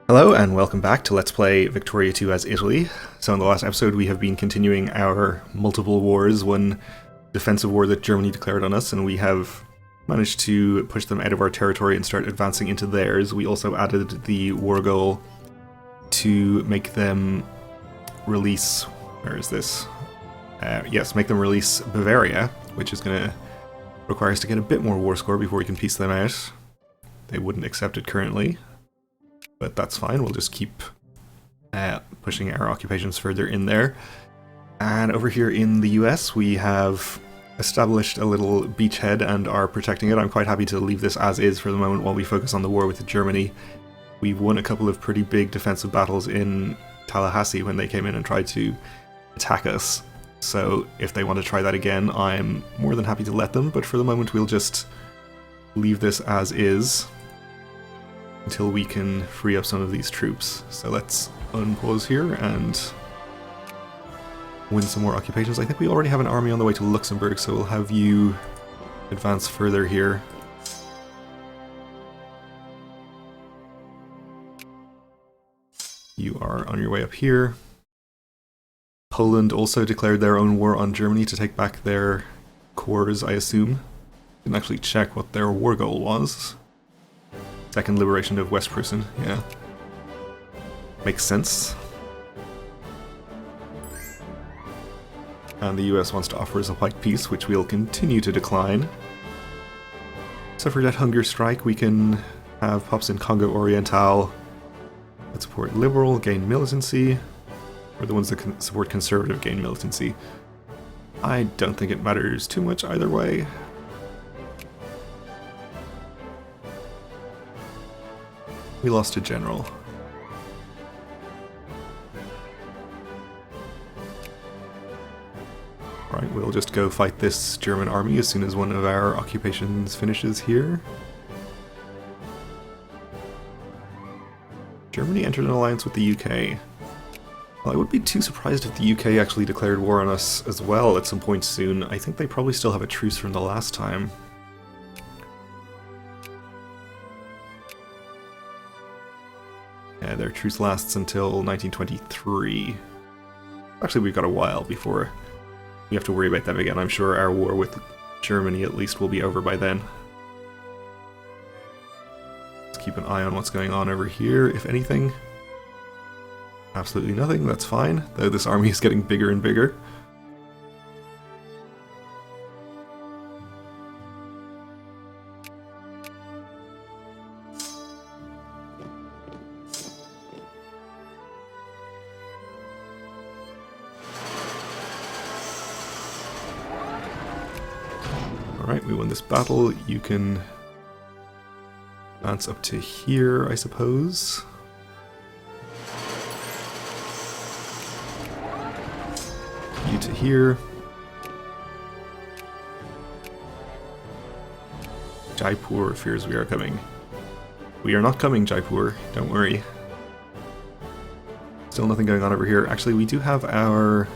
Hello and welcome back to Let's Play Victoria 2 as Italy. So in the last episode we have been continuing our multiple wars, one defensive war that Germany declared on us, and we have managed to push them out of our territory and start advancing into theirs. We also added the war goal to make them release... where is this? Yes, make them release Bavaria, which is going to require us to get a bit more war score before we can piece them out. They wouldn't accept it currently. But that's fine, we'll just keep pushing our occupations further in there. And over here in the US, we have established a little beachhead and are protecting it. I'm quite happy to leave this as is for the moment while we focus on the war with Germany. We've won a couple of pretty big defensive battles in Tallahassee when they came in and tried to attack us. So if they want to try that again, I'm more than happy to let them, but for the moment we'll just leave this as is until we can free up some of these troops. So let's unpause here and win some more occupations. I think we already have an army on the way to Luxembourg, so we'll have you advance further here. You are on your way up here. Poland also declared their own war on Germany to take back their cores, I assume. Didn't actually check what their war goal was. Second liberation of West Prussia, yeah. Makes sense. And the US wants to offer us a white peace, which we'll continue to decline. Suffragette hunger strike, we can have pops in Congo Oriental that support liberal, gain militancy, or the ones that can support conservative, gain militancy. I don't think it matters too much either way. We lost a general. Alright, we'll just go fight this German army as soon as one of our occupations finishes here. Germany entered an alliance with the UK. Well, I wouldn't be too surprised if the UK actually declared war on us as well at some point soon. I think they probably still have a truce from the last time. Their truce lasts until 1923. Actually, we've got a while before we have to worry about them again. I'm sure our war with Germany at least will be over by then. Let's keep an eye on what's going on over here, if anything. Absolutely nothing, that's fine, though this army is getting bigger and bigger. Alright, we won this battle. You can advance up to here, I suppose. You to here. Jaipur fears we are coming. We are not coming, Jaipur, don't worry. Still nothing going on over here. Actually, we do have our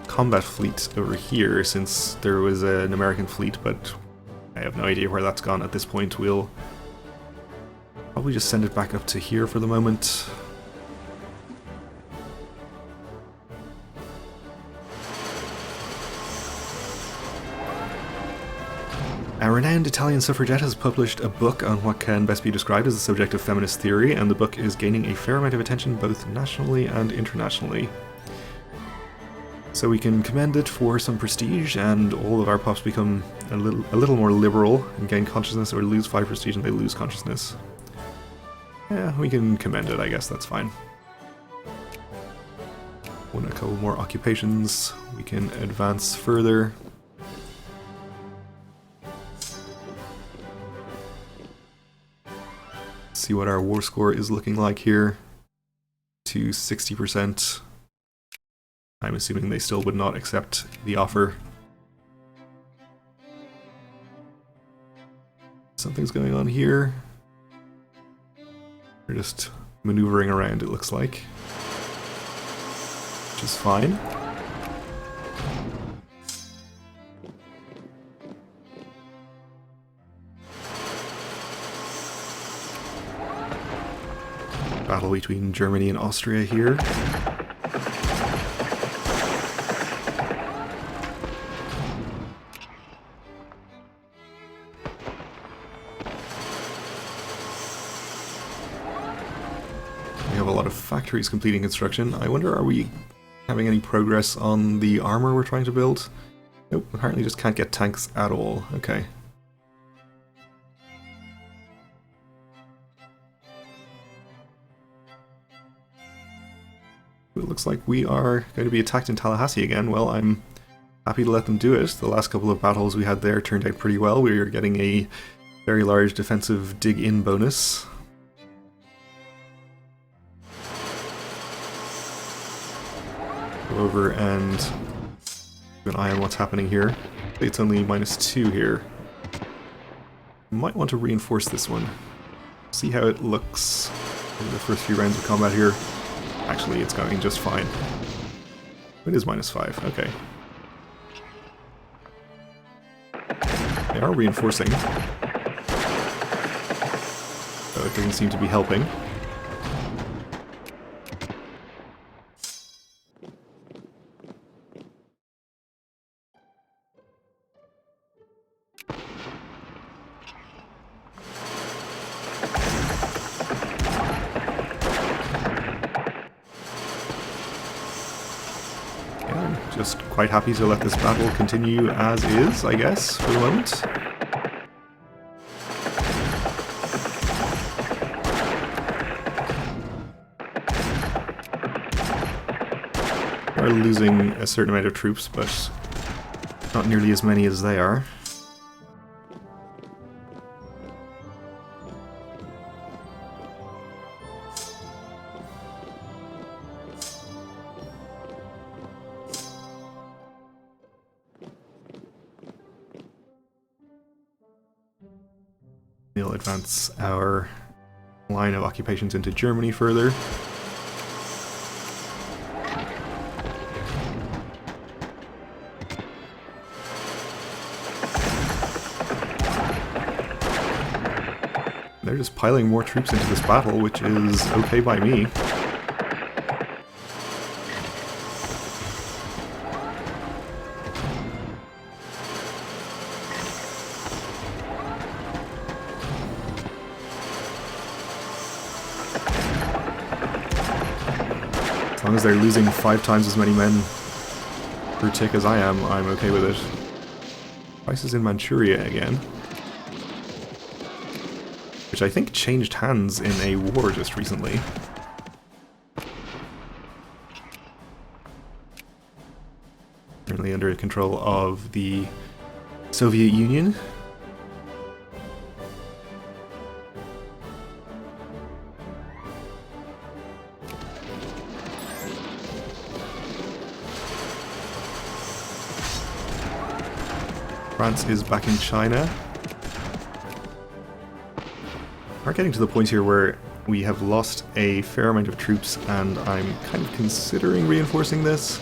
combat fleet over here, since there was an American fleet, but I have no idea where that's gone at this point. We'll probably just send it back up to here for the moment. A renowned Italian suffragette has published a book on what can best be described as the subject of feminist theory, and the book is gaining a fair amount of attention both nationally and internationally. So we can commend it for some prestige, and all of our pops become a little more liberal and gain consciousness, or lose 5 prestige and they lose consciousness. Yeah, we can commend it, I guess, that's fine. Won a couple more occupations, we can advance further. See what our war score is looking like here. To 60%. I'm assuming they still would not accept the offer. Something's going on here. They're just maneuvering around, it looks like. Which is fine. Battle between Germany and Austria here. We have a lot of factories completing construction. I wonder, are we having any progress on the armor we're trying to build? Nope, apparently just can't get tanks at all. Okay. It looks like we are going to be attacked in Tallahassee again. Well, I'm happy to let them do it. The last couple of battles we had there turned out pretty well. We were getting a very large defensive dig-in bonus. Go over and keep an eye on what's happening here. It's only -2 here. Might want to reinforce this one. See how it looks in the first few rounds of combat here. Actually, it's going just fine. It is -5, okay. They are reinforcing. So it doesn't seem to be helping. Just quite happy to let this battle continue as is, I guess, for the moment. We are losing a certain amount of troops, but not nearly as many as they are. We'll advance our line of occupations into Germany further. They're just piling more troops into this battle, which is okay by me. As long as they're losing 5 times as many men per tick as I am, I'm okay with it. Crisis in Manchuria again. Which I think changed hands in a war just recently. Currently under control of the Soviet Union. France is back in China. We're getting to the point here where we have lost a fair amount of troops, and I'm kind of considering reinforcing this.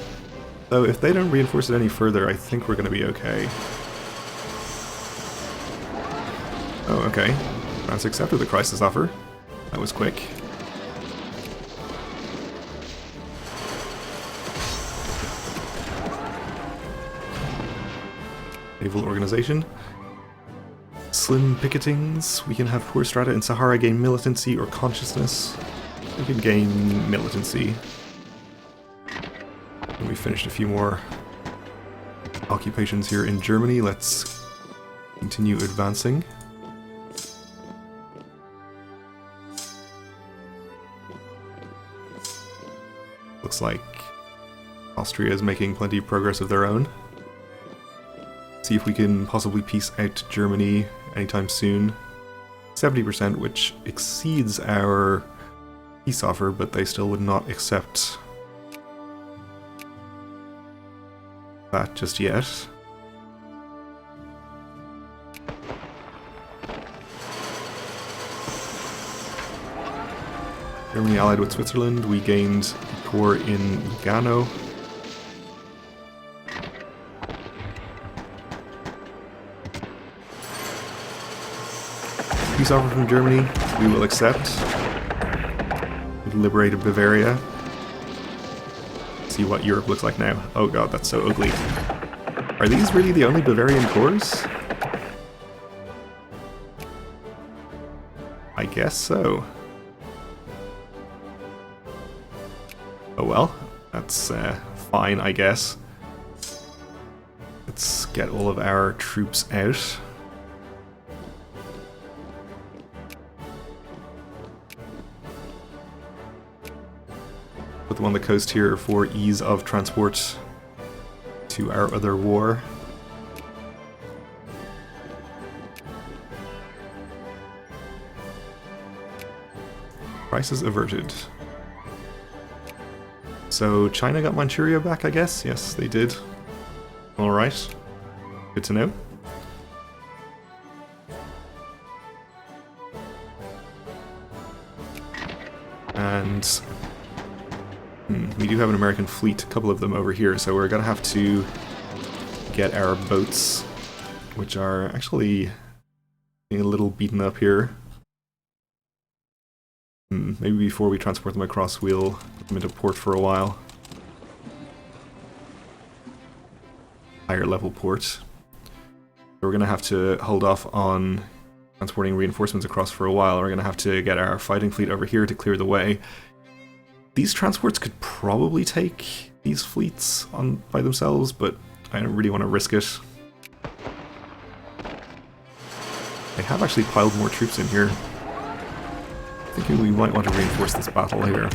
Though if they don't reinforce it any further, I think we're going to be okay. Oh, okay. France accepted the crisis offer. That was quick. Naval organization. Slim picketings. We can have poor strata in Sahara gain militancy or consciousness. We can gain militancy. And we finished a few more occupations here in Germany. Let's continue advancing. Looks like Austria is making plenty of progress of their own. See if we can possibly peace out Germany anytime soon. 70%, which exceeds our peace offer, but they still would not accept that just yet. Germany allied with Switzerland. We gained a corps in Lugano. Peace offer from Germany, we will accept. liberated Bavaria. See what Europe looks like now. Oh god, that's so ugly. Are these really the only Bavarian cores? I guess so. Oh well, that's fine, I guess. Let's get all of our troops out. Put them on the coast here for ease of transport to our other war. Crisis averted. So China got Manchuria back, I guess? Yes, they did. Alright. Good to know. And we do have an American fleet, a couple of them over here, so we're gonna have to get our boats, which are actually being a little beaten up here. Maybe before we transport them across, we'll put them into port for a while. Higher level port. So we're gonna have to hold off on transporting reinforcements across for a while. We're gonna have to get our fighting fleet over here to clear the way. These transports could probably take these fleets on by themselves, but I don't really want to risk it. I have actually piled more troops in here. Thinking we might want to reinforce this battle here.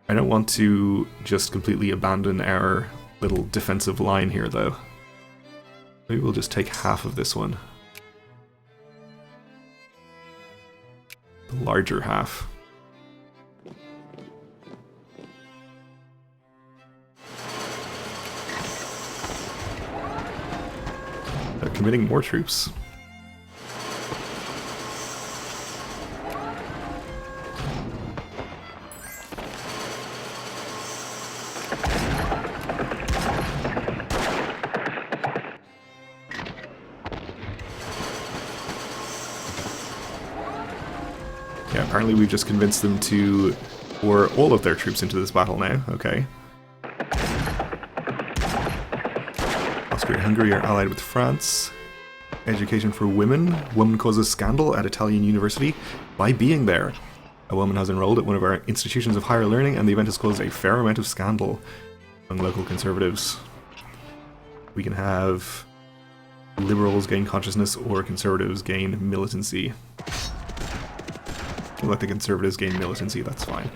I don't want to just completely abandon our little defensive line here, though. Maybe we'll just take half of this one. The larger half. They're committing more troops. Yeah, apparently we've just convinced them to pour all of their troops into this battle now. Okay. Austria and Hungary are allied with France. Education for women. Woman causes scandal at Italian university by being there. A woman has enrolled at one of our institutions of higher learning, and the event has caused a fair amount of scandal among local conservatives. We can have liberals gain consciousness or conservatives gain militancy. We'll let the conservatives gain militancy, that's fine.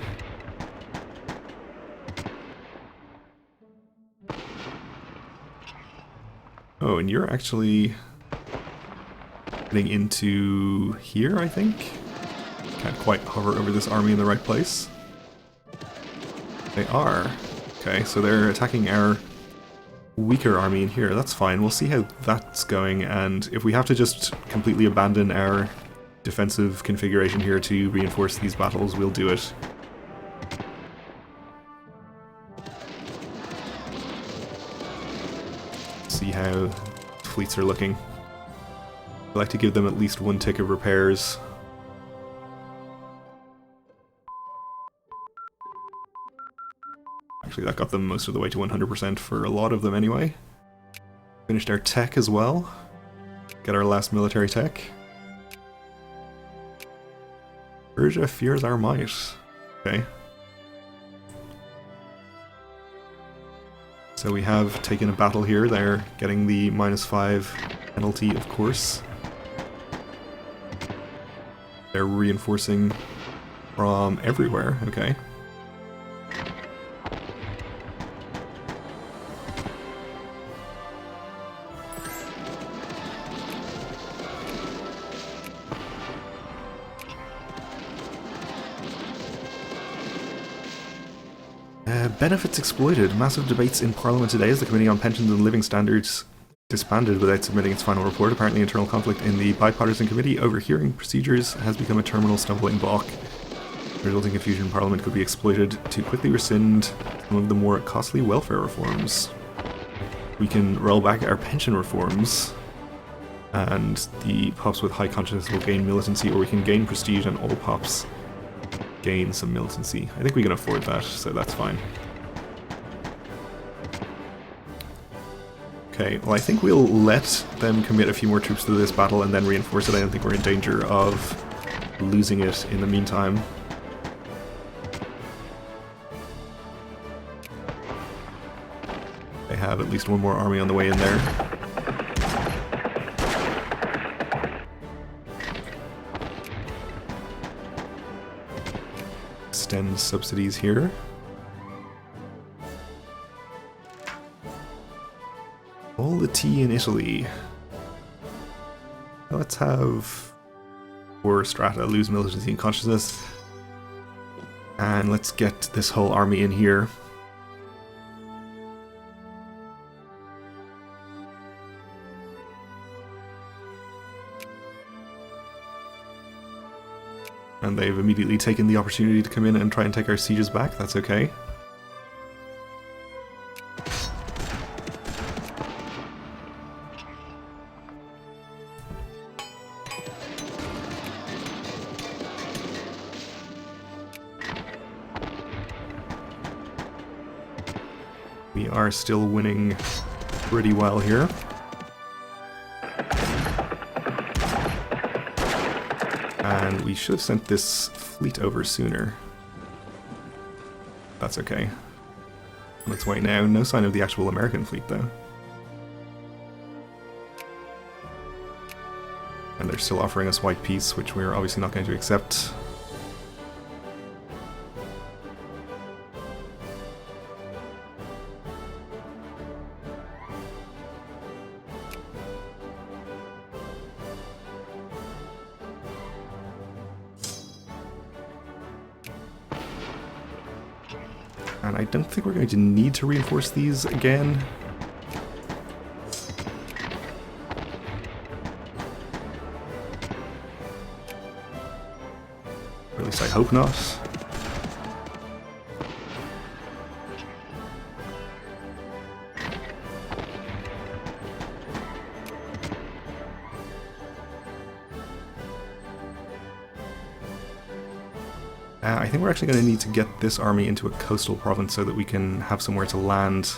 Oh, and you're actually getting into here, I think? Can't quite hover over this army in the right place. They are. Okay, so they're attacking our weaker army in here. That's fine. We'll see how that's going, and if we have to just completely abandon our defensive configuration here to reinforce these battles, we'll do it. See how fleets are looking. I like to give them at least one tick of repairs. Actually, that got them most of the way to 100% for a lot of them anyway. Finished our tech as well. Get our last military tech. Persia fears our might. Okay. So we have taken a battle here. They're getting the -5 penalty, of course. They're reinforcing from everywhere. Okay. Benefits exploited. Massive debates in Parliament today as the Committee on Pensions and Living Standards disbanded without submitting its final report. Apparently internal conflict in the bipartisan committee over hearing procedures has become a terminal stumbling block. The resulting confusion in Parliament could be exploited to quickly rescind some of the more costly welfare reforms. We can roll back our pension reforms And the pops with high consciousness will gain militancy, or we can gain prestige and all pops gain some militancy. I think we can afford that, so that's fine. Okay, well I think we'll let them commit a few more troops to this battle and then reinforce it. I don't think we're in danger of losing it in the meantime. They have at least one more army on the way in there. Extend subsidies here. All the tea in Italy. Let's have poor strata lose militancy and consciousness. And let's get this whole army in here. And they've immediately taken the opportunity to come in and try and take our sieges back. That's okay. We are still winning pretty well here. And we should have sent this fleet over sooner. That's okay. On its way now. No sign of the actual American fleet, though. And they're still offering us white peace, which we're obviously not going to accept. And I don't think we're going to need to reinforce these again. Or at least I hope not. I think we're actually going to need to get this army into a coastal province so that we can have somewhere to land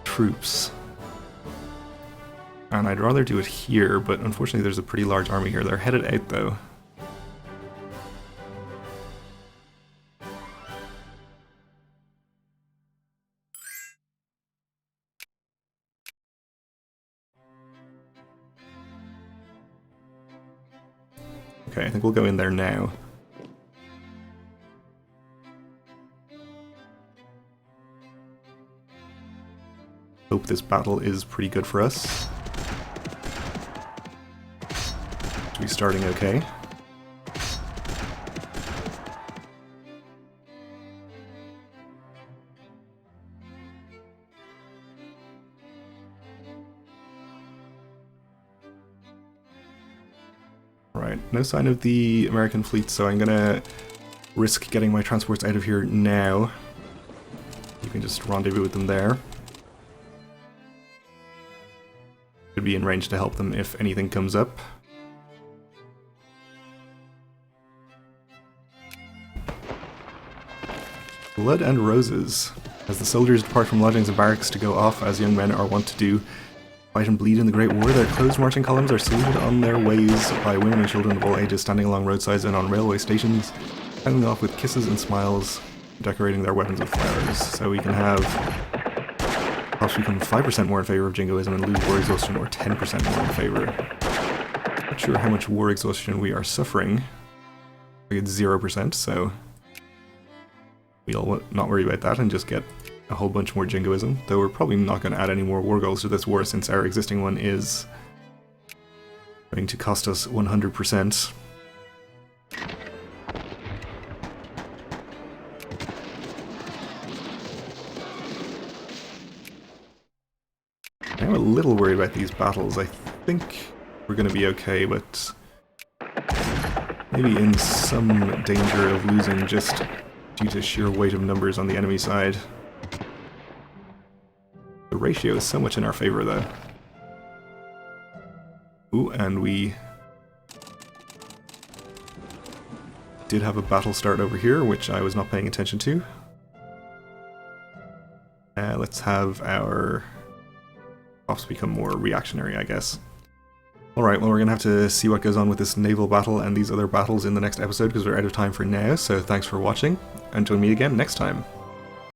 troops. And I'd rather do it here, but unfortunately there's a pretty large army here. They're headed out though. Okay, I think we'll go in there now. Hope this battle is pretty good for us. To be starting okay. Right, no sign of the American fleet, so I'm gonna risk getting my transports out of here now. You can just rendezvous with them there. Could be in range to help them if anything comes up. Blood and roses. As the soldiers depart from lodgings and barracks to go off, as young men are wont to do, fight and bleed in the Great War, their closed marching columns are saluted on their ways by women and children of all ages standing along roadsides and on railway stations, sending off with kisses and smiles, decorating their weapons with flowers. So we can have pops become 5% more in favor of jingoism and lose war exhaustion, or 10% more in favor. Not sure how much war exhaustion we are suffering. We get 0%, so we'll not worry about that and just get a whole bunch more jingoism, though we're probably not going to add any more war goals to this war since our existing one is going to cost us 100%. I'm a little worried about these battles. I think we're going to be okay, but maybe in some danger of losing just due to sheer weight of numbers on the enemy side. The ratio is so much in our favor, though. Ooh, and we did have a battle start over here, which I was not paying attention to. Let's have our ops become more reactionary, I guess. Alright, well we're going to have to see what goes on with this naval battle and these other battles in the next episode because we're out of time for now, so thanks for watching, and join me again next time.